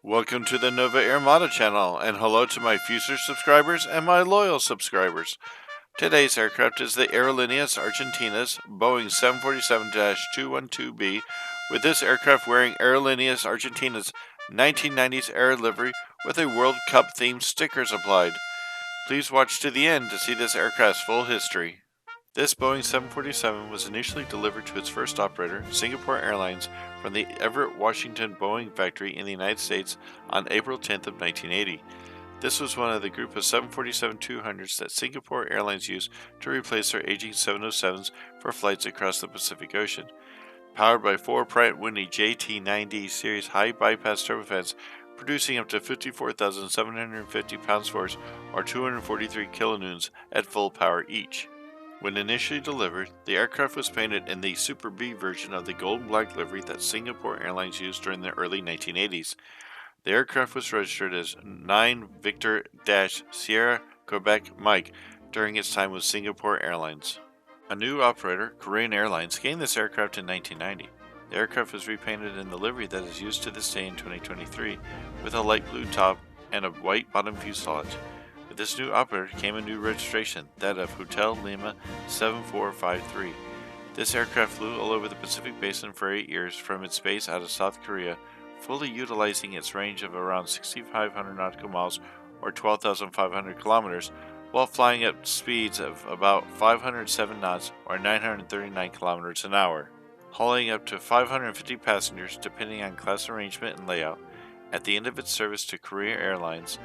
Welcome to the Nova Armada channel, and hello to my fuselage subscribers and my loyal subscribers. Today's aircraft is the Aerolineas Argentinas Boeing 747-212B, with this aircraft wearing Aerolineas Argentinas 1990s era livery with a World Cup themed stickers applied. Please watch to the end to see this aircraft's full history. This Boeing 747 was initially delivered to its first operator, Singapore Airlines, from the Everett Washington Boeing Factory in the United States on April 10th of 1980. This was one of the group of 747-200s that Singapore Airlines used to replace their aging 707s for flights across the Pacific Ocean. Powered by 4 Pratt Whitney JT9D series high bypass turbofans, producing up to 54,750 pounds-force or 243 kilonewtons at full power each. When initially delivered, the aircraft was painted in the Super B version of the gold and black livery that Singapore Airlines used during the early 1980s. The aircraft was registered as 9 Victor-Sierra Quebec Mike during its time with Singapore Airlines. A new operator, Korean Airlines, gained this aircraft in 1990. The aircraft was repainted in the livery that is used to this day in 2023, with a light blue top and a white bottom fuselage. With this new operator came a new registration, that of Hotel Lima 7453. This aircraft flew all over the Pacific Basin for 8 years from its base out of South Korea, fully utilizing its range of around 6,500 nautical miles or 12,500 kilometers, while flying at speeds of about 507 knots or 939 kilometers an hour, hauling up to 550 passengers depending on class arrangement and layout. At the end of its service to Korea Airlines,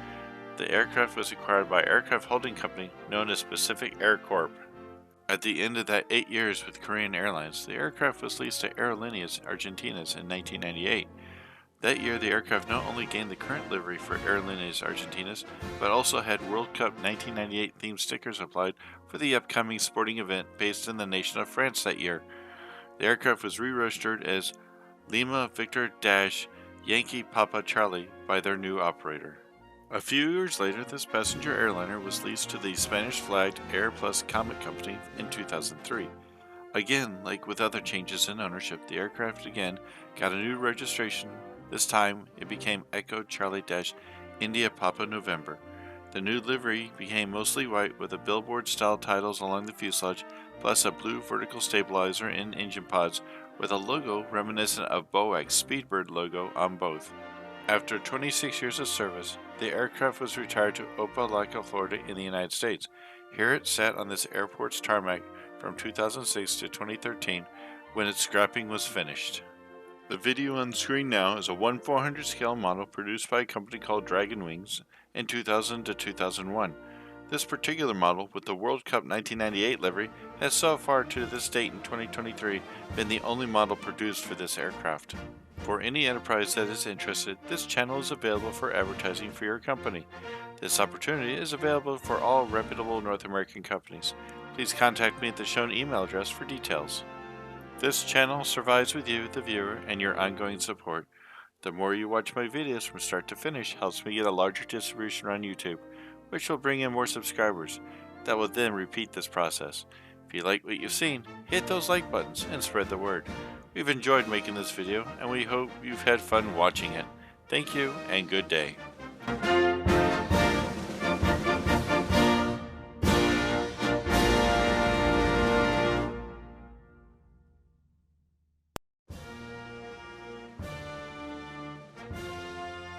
the aircraft was acquired by aircraft holding company known as Pacific AirCorp. At the end of that 8 years with Korean Airlines, the aircraft was leased to Aerolineas Argentinas in 1998. That year, the aircraft not only gained the current livery for Aerolineas Argentinas, but also had World Cup 1998 themed stickers applied for the upcoming sporting event based in the nation of France that year. The aircraft was re-registered as Lima Victor-Yankee Papa Charlie by their new operator. A few years later, this passenger airliner was leased to the Spanish-flagged Air Plus Comet Company in 2003. Again, like with other changes in ownership, the aircraft again got a new registration. This time, it became Echo Charlie-India Papa November. The new livery became mostly white with the billboard-style titles along the fuselage, plus a blue vertical stabilizer in engine pods with a logo reminiscent of Boeing's Speedbird logo on both. After 26 years of service, the aircraft was retired to Opelika, Florida in the United States. Here it sat on this airport's tarmac from 2006 to 2013 when its scrapping was finished. The video on screen now is a 1/400 scale model produced by a company called Dragon Wings in 2000 to 2001. This particular model, with the World Cup 1998 livery, has so far to this date in 2023 been the only model produced for this aircraft. For any enterprise that is interested, this channel is available for advertising for your company. This opportunity is available for all reputable North American companies. Please contact me at the shown email address for details. This channel survives with you, the viewer, and your ongoing support. The more you watch my videos from start to finish helps me get a larger distribution on YouTube, which will bring in more subscribers. That will then repeat this process. If you like what you've seen, hit those like buttons and spread the word. We've enjoyed making this video, and we hope you've had fun watching it. Thank you, and good day.